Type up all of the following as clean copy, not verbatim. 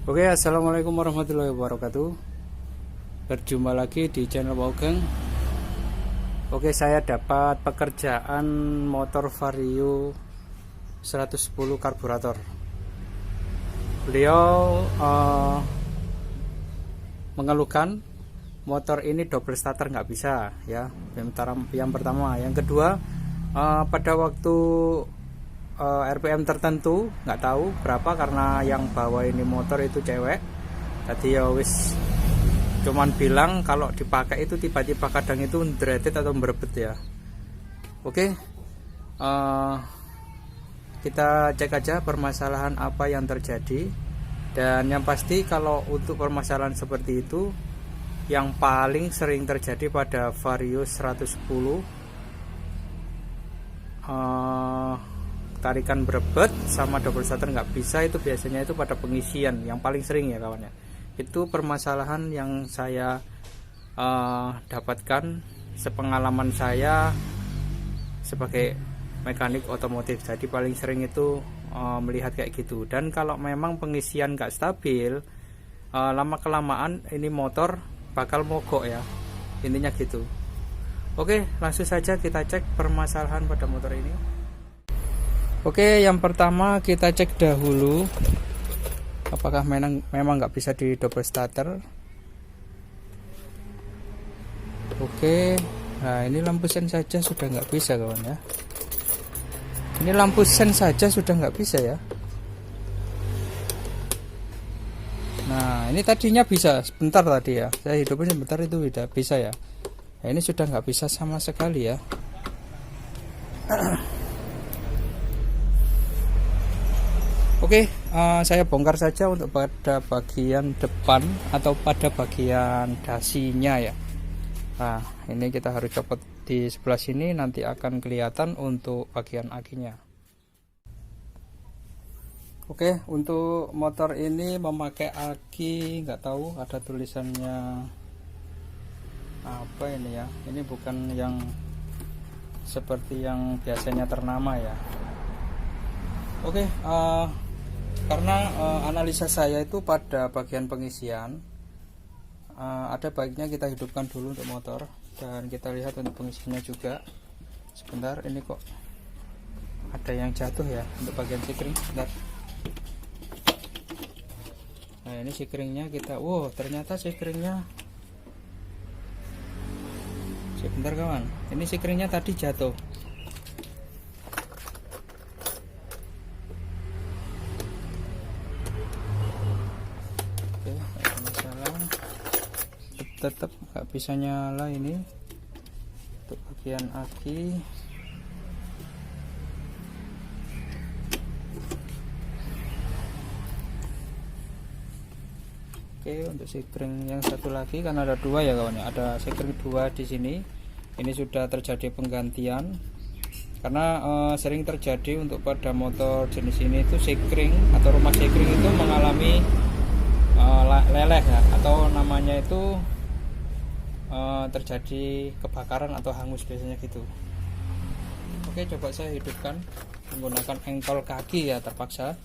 Oke, assalamualaikum warahmatullahi wabarakatuh. Berjumpa lagi di channel Waugeng. Oke, saya dapat pekerjaan motor Vario 110 karburator. Beliau mengeluhkan motor ini double starter nggak bisa ya. Yang pertama, yang kedua, pada waktu RPM tertentu nggak tahu berapa, karena yang bawa ini motor itu cewek. Tadi ya wis cuman bilang kalau dipakai itu tiba-tiba kadang itu dreaded atau berebet ya. Oke, kita cek aja permasalahan apa yang terjadi. Dan yang pasti kalau untuk permasalahan seperti itu yang paling sering terjadi pada Vario 110, tarikan berebet sama double starter nggak bisa, itu biasanya itu pada pengisian yang paling sering ya kawannya. Itu permasalahan yang saya dapatkan sepengalaman saya sebagai mekanik otomotif. Jadi paling sering itu melihat kayak gitu. Dan kalau memang pengisian nggak stabil, lama kelamaan ini motor bakal mogok ya, intinya gitu. Oke, langsung saja kita cek permasalahan pada motor ini. Oke, yang pertama kita cek dahulu apakah memang nggak bisa di double starter. Oke, nah ini lampu sen saja sudah nggak bisa kawan ya. Ini lampu sen saja sudah nggak bisa ya. Nah ini tadinya bisa sebentar tadi ya, saya hidupin sebentar itu tidak bisa ya. Nah, ini sudah nggak bisa sama sekali ya. Oke, saya bongkar saja untuk pada bagian depan atau pada bagian dasinya ya. Nah, ini kita harus copot di sebelah sini, nanti akan kelihatan untuk bagian akinya. Oke, untuk motor ini memakai aki, nggak tahu ada tulisannya apa ini ya. Ini bukan yang seperti yang biasanya ternama ya. Oke, karena analisa saya itu pada bagian pengisian, ada baiknya kita hidupkan dulu untuk motor, dan kita lihat untuk pengisiannya juga. Sebentar, ini kok ada yang jatuh ya untuk bagian sikring. Sebentar. Nah ini sikringnya kita, wow ternyata sikringnya, sebentar kawan, ini sikringnya tadi jatuh. Tetap nggak bisa nyala ini untuk bagian aki. Oke, untuk sikring yang satu lagi kan ada dua ya kawan ya, ada sikring dua di sini. Ini sudah terjadi penggantian karena sering terjadi untuk pada motor jenis ini itu sikring atau rumah sikring itu mengalami leleh ya, atau namanya itu terjadi kebakaran atau hangus biasanya gitu. Oke, coba saya hidupkan menggunakan engkol kaki ya, terpaksa.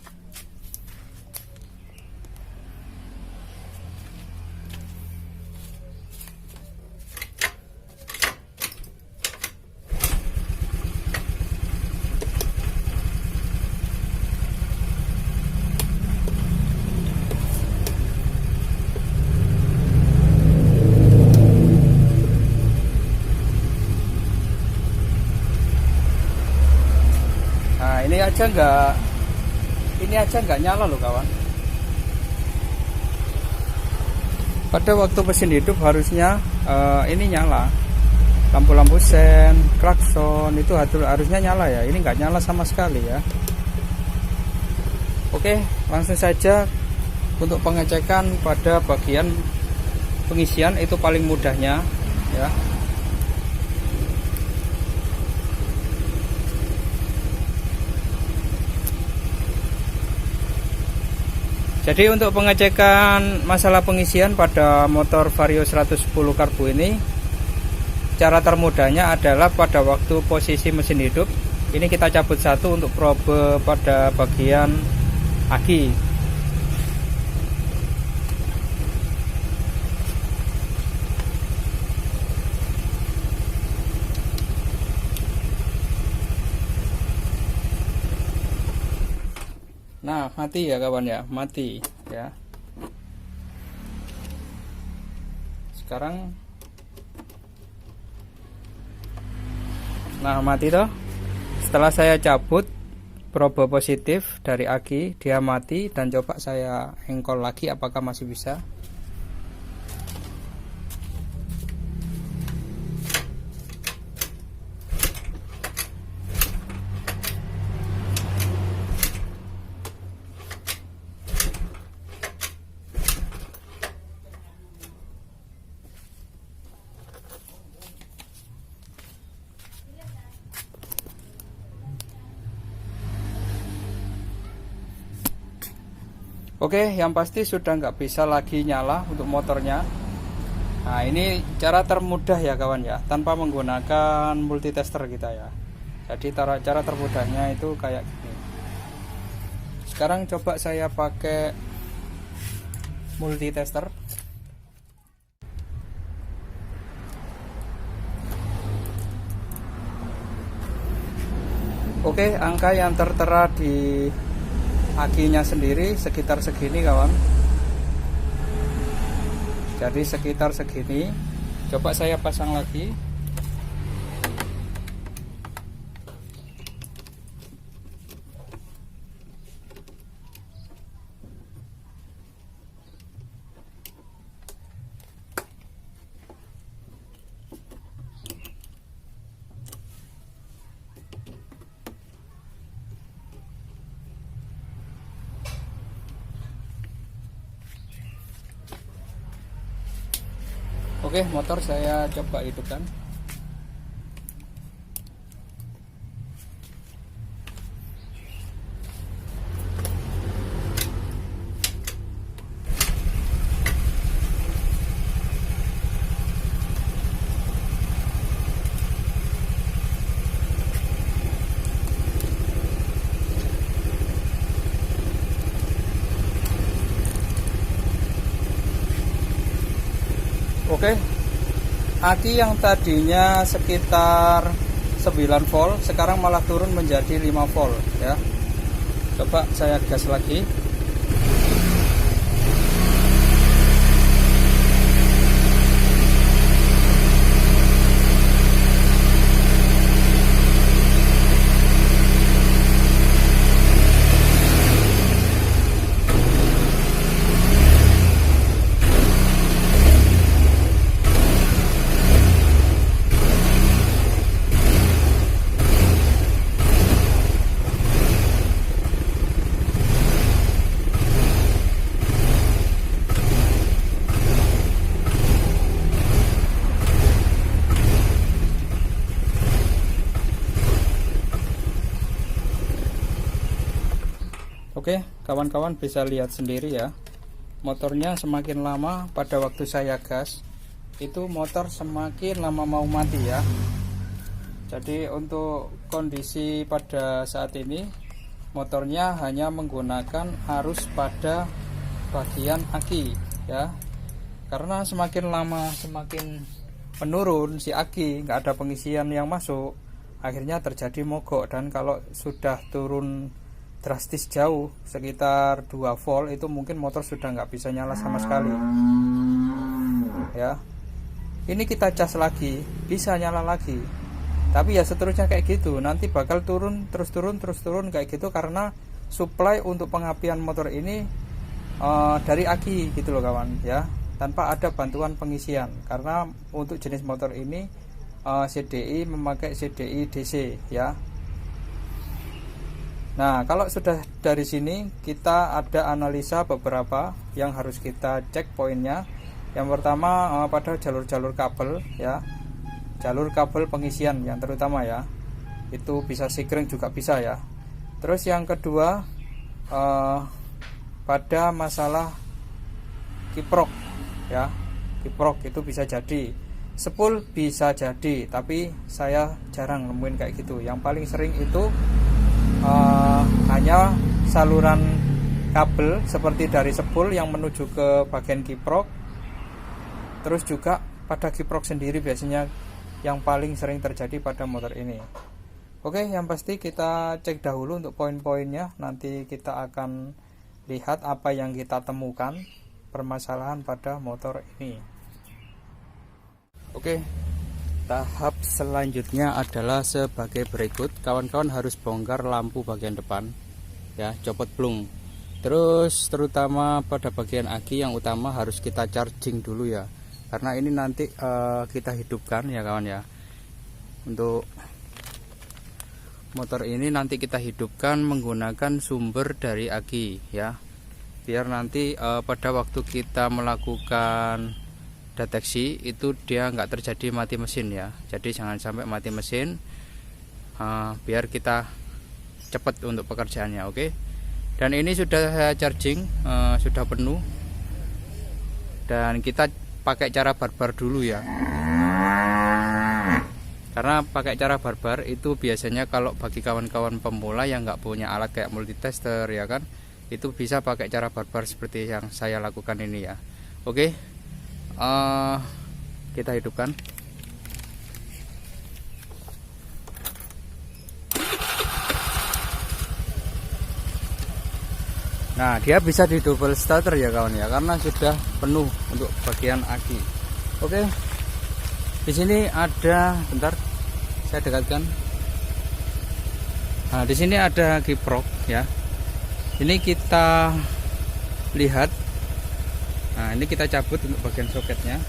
Ini aja nggak nyala loh kawan. Pada waktu mesin hidup harusnya ini nyala, lampu-lampu sen, klakson itu harusnya nyala ya. Ini nggak nyala sama sekali ya. Oke, langsung saja untuk pengecekan pada bagian pengisian, itu paling mudahnya ya. Jadi untuk pengecekan masalah pengisian pada motor Vario 110 karbu ini, cara termudahnya adalah pada waktu posisi mesin hidup. Ini kita cabut satu untuk probe pada bagian aki. Nah, mati ya kawan ya, mati ya. Sekarang nah mati toh. Setelah saya cabut probe positif dari aki, dia mati, dan coba saya engkol lagi apakah masih bisa. Oke, yang pasti sudah nggak bisa lagi nyala untuk motornya. Nah, ini cara termudah ya kawan ya, tanpa menggunakan multitester kita ya. Jadi cara termudahnya itu kayak gini. Sekarang coba saya pakai multitester. Oke, angka yang tertera di akinya sendiri sekitar segini kawan. Jadi sekitar segini. Coba saya pasang lagi. Oke, motor saya coba hidupkan. Oke, aki yang tadinya sekitar 9 volt sekarang malah turun menjadi 5 volt ya. Coba saya gas lagi. Oke, kawan-kawan bisa lihat sendiri ya, motornya semakin lama pada waktu saya gas itu motor semakin lama mau mati ya. Jadi untuk kondisi pada saat ini motornya hanya menggunakan arus pada bagian aki ya, karena semakin lama semakin menurun si aki, nggak ada pengisian yang masuk, akhirnya terjadi mogok. Dan kalau sudah turun drastis jauh sekitar 2 volt itu mungkin motor sudah nggak bisa nyala sama sekali ya. Ini kita cas lagi bisa nyala lagi, tapi ya seterusnya kayak gitu, nanti bakal turun terus turun kayak gitu, karena supply untuk pengapian motor ini dari aki gitu loh kawan ya, tanpa ada bantuan pengisian, karena untuk jenis motor ini CDI memakai CDI DC ya. Nah, kalau sudah dari sini kita ada analisa beberapa yang harus kita cek poinnya. Yang pertama pada jalur-jalur kabel ya, jalur kabel pengisian yang terutama ya, itu bisa sikring juga bisa ya. Terus yang kedua pada masalah kiprok ya, kiprok itu bisa jadi, spool bisa jadi, tapi saya jarang nemuin kayak gitu. Yang paling sering itu hanya saluran kabel seperti dari spool yang menuju ke bagian kiprok, terus juga pada kiprok sendiri biasanya yang paling sering terjadi pada motor ini. Oke, yang pasti kita cek dahulu untuk poin-poinnya. Nanti kita akan lihat apa yang kita temukan permasalahan pada motor ini. Oke, tahap selanjutnya adalah sebagai berikut. Kawan-kawan harus bongkar lampu bagian depan ya, copot blung. Terus terutama pada bagian aki yang utama harus kita charging dulu ya, karena ini nanti kita hidupkan ya kawan ya. Untuk motor ini nanti kita hidupkan menggunakan sumber dari aki ya, biar nanti pada waktu kita melakukan deteksi itu dia nggak terjadi mati mesin ya. Jadi jangan sampai mati mesin, biar kita cepat untuk pekerjaannya. Oke, dan ini sudah saya charging, sudah penuh, dan kita pakai cara barbar dulu ya, karena pakai cara barbar itu biasanya kalau bagi kawan-kawan pemula yang nggak punya alat kayak multitester ya kan, itu bisa pakai cara barbar seperti yang saya lakukan ini ya. Oke, kita hidupkan. Nah, dia bisa di double starter ya kawan ya, karena sudah penuh untuk bagian aki. Oke, di sini ada, bentar saya dekatkan. Nah, di sini ada kiprok ya. Ini kita lihat. Nah, ini kita cabut untuk bagian soketnya.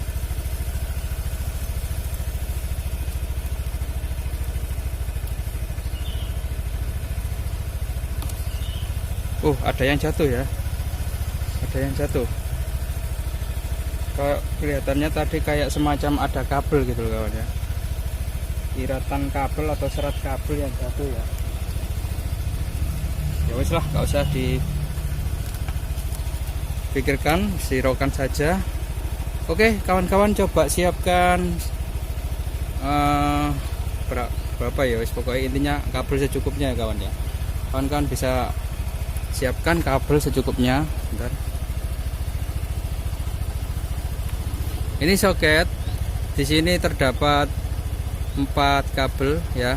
Ada yang jatuh ya. Ada yang jatuh. Kayak kelihatannya tadi kayak semacam ada kabel gitu loh kawan ya. Iratan kabel atau serat kabel yang jatuh ya. Ya wis lah, nggak usah dipikirkan, sirokan saja. Oke, kawan-kawan coba siapkan berapa ya wis, pokoknya intinya kabel secukupnya ya kawan ya. Kawan-kawan bisa siapkan kabel secukupnya. Bentar. Ini soket. Di sini terdapat 4 kabel ya.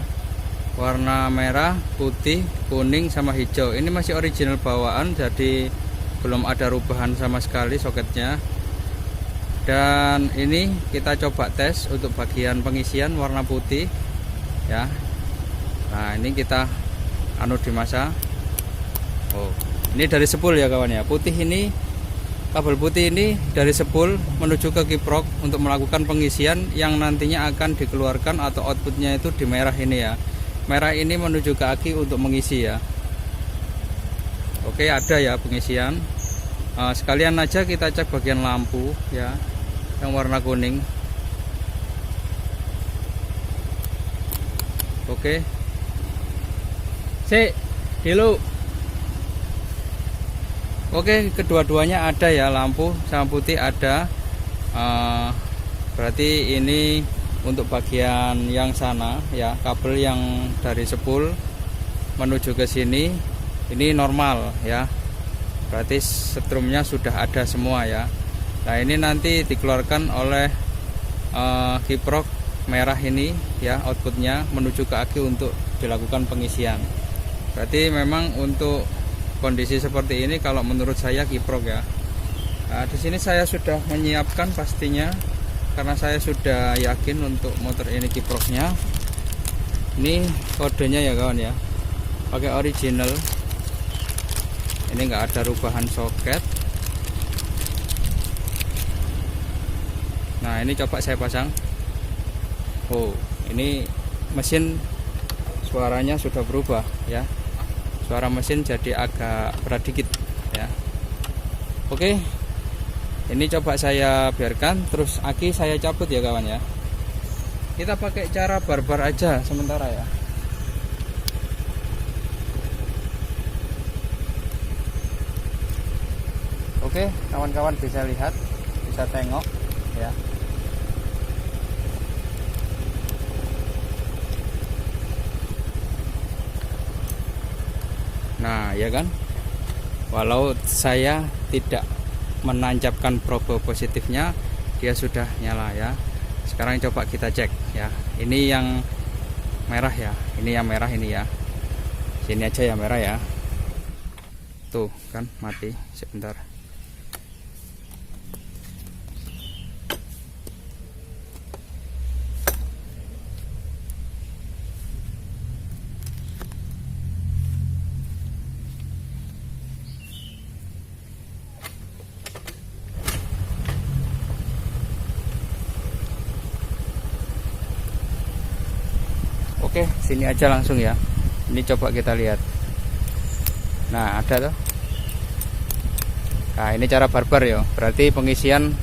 Warna merah, putih, kuning sama hijau. Ini masih original bawaan, jadi belum ada rubahan sama sekali soketnya. Dan ini kita coba tes untuk bagian pengisian warna putih ya. Nah, ini kita dimasa. Ini dari spool ya kawan ya. Putih ini, kabel putih ini dari spool menuju ke kiprok untuk melakukan pengisian yang nantinya akan dikeluarkan atau outputnya itu di merah ini ya. Merah ini menuju ke aki untuk mengisi ya. Oke, ada ya pengisian. Sekalian aja kita cek bagian lampu ya, yang warna kuning. Oke, dulu. Oke, kedua-duanya ada ya, lampu sama putih ada. Berarti ini untuk bagian yang sana ya, kabel yang dari spool menuju ke sini ini normal ya. Berarti setrumnya sudah ada semua ya. Nah, ini nanti dikeluarkan oleh kiprok merah ini ya, outputnya menuju ke aki untuk dilakukan pengisian. Berarti memang untuk kondisi seperti ini kalau menurut saya kiprok ya. Nah, di sini saya sudah menyiapkan pastinya, karena saya sudah yakin untuk motor ini kiproknya. Ini kodenya ya kawan ya, pakai original. Ini enggak ada rubahan soket. Nah, ini coba saya pasang. Ini mesin suaranya sudah berubah ya. Suara mesin jadi agak berat dikit ya. Oke, ini coba saya biarkan, terus aki saya cabut ya kawan ya. Kita pakai cara barbar aja sementara ya. Oke, kawan-kawan bisa lihat, bisa tengok ya. Nah ya kan, walau saya tidak menancapkan probe positifnya, dia sudah nyala ya. Sekarang coba kita cek ya. Ini yang merah ya. Ini yang merah ini ya. Sini aja yang merah ya. Tuh kan mati. Sebentar. Oke, sini aja langsung ya. Ini coba kita lihat. Nah, ada tuh. Nah, ini cara barbar ya. Berarti pengisian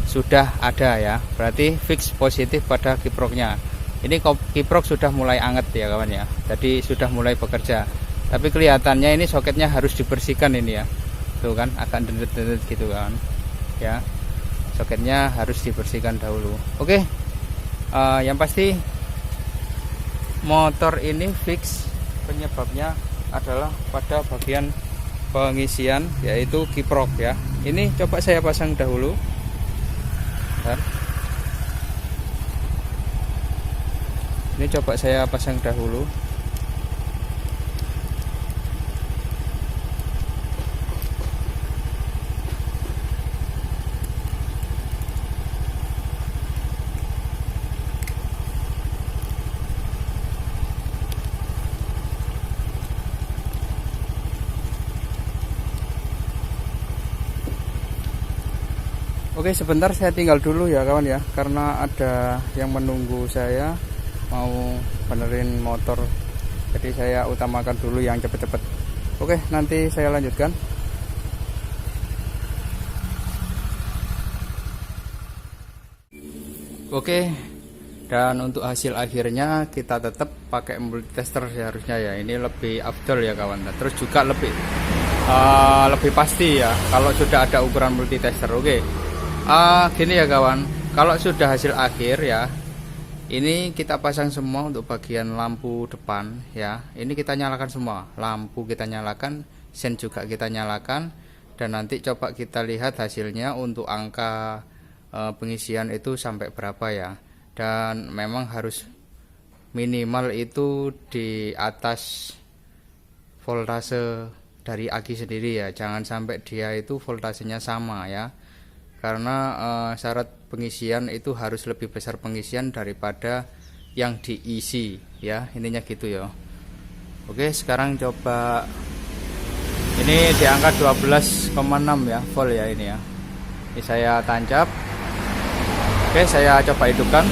sudah ada ya. Berarti fix positif pada kiproknya. Ini kiprok sudah mulai anget ya kawan ya. Jadi sudah mulai bekerja. Tapi kelihatannya ini soketnya harus dibersihkan ini ya. Tuh kan agak dendet-dendet gitu kan. Ya. Soketnya harus dibersihkan dahulu. Oke. Yang pasti motor ini fix penyebabnya adalah pada bagian pengisian, yaitu kiprok ya. Ini coba saya pasang dahulu. Bentar. Ini coba saya pasang dahulu. Oke, sebentar saya tinggal dulu ya kawan ya, karena ada yang menunggu saya mau benerin motor. Jadi saya utamakan dulu yang cepet-cepet. Oke, nanti saya lanjutkan. Oke, dan untuk hasil akhirnya kita tetap pakai multitester seharusnya ya. Ini lebih afdol ya kawan. Terus juga lebih pasti ya kalau sudah ada ukuran multitester. Oke. Gini ya kawan, kalau sudah hasil akhir ya, ini kita pasang semua untuk bagian lampu depan ya. Ini kita nyalakan semua, lampu kita nyalakan, sen juga kita nyalakan, dan nanti coba kita lihat hasilnya untuk angka pengisian itu sampai berapa ya. Dan memang harus minimal itu di atas voltase dari aki sendiri ya, jangan sampai dia itu voltasenya sama ya. Karena syarat pengisian itu harus lebih besar pengisian daripada yang diisi ya, intinya gitu ya. Oke, sekarang coba ini di angka 12,6 ya volt ya ini ya. Ini saya tancap. Oke, saya coba hidupkan.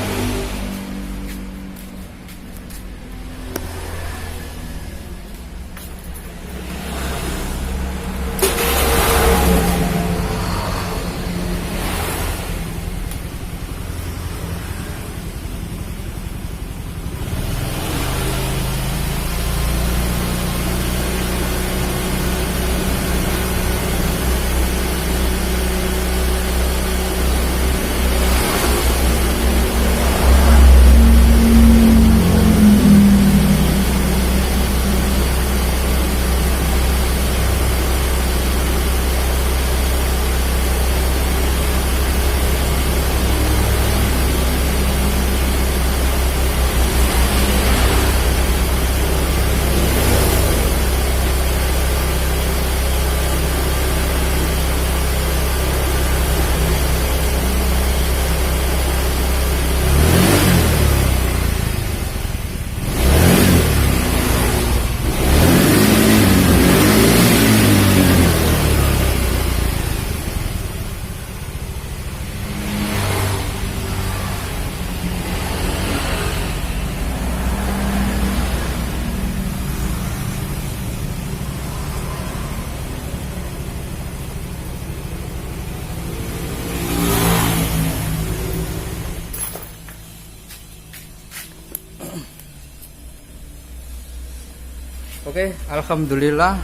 Oke, alhamdulillah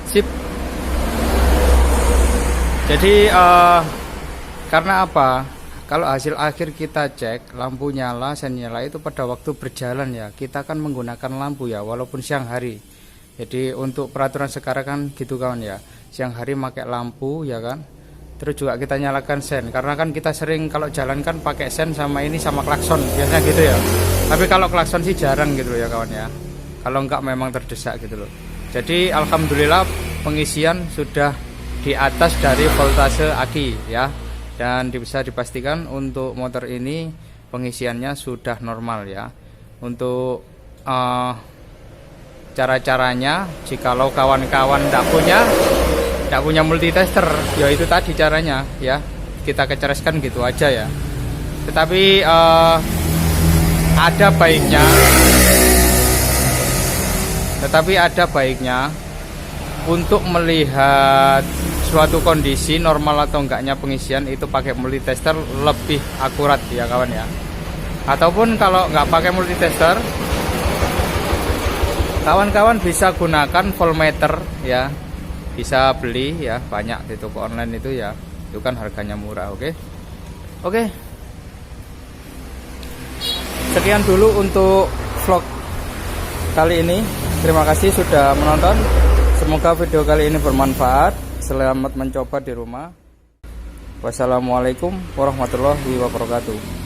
sip. Jadi karena apa? Kalau hasil akhir kita cek lampu nyala, sen nyala itu pada waktu berjalan ya. Kita kan menggunakan lampu ya, walaupun siang hari. Jadi untuk peraturan sekarang kan gitu kawan ya. Siang hari pakai lampu ya kan. terus juga kita nyalakan sen, karena kan kita sering kalau jalan kan pakai sen sama ini sama klakson biasanya gitu ya. Tapi kalau klakson sih jarang gitu ya kawan ya, kalau enggak memang terdesak gitu loh. Jadi alhamdulillah pengisian sudah di atas dari voltase aki ya, dan bisa dipastikan untuk motor ini pengisiannya sudah normal ya. Untuk cara-caranya, jikalau kawan-kawan tidak punya multitester, ya itu tadi caranya ya, kita kecereskan gitu aja ya. Tetapi ada baiknya untuk melihat suatu kondisi normal atau enggaknya pengisian itu pakai multitester lebih akurat ya kawan ya. Ataupun kalau nggak pakai multitester, kawan-kawan bisa gunakan voltmeter ya, bisa beli ya, banyak di toko online itu ya, itu kan harganya murah. Oke, sekian dulu untuk vlog kali ini. Terima kasih sudah menonton, semoga video kali ini bermanfaat. Selamat mencoba di rumah. Wassalamualaikum warahmatullahi wabarakatuh.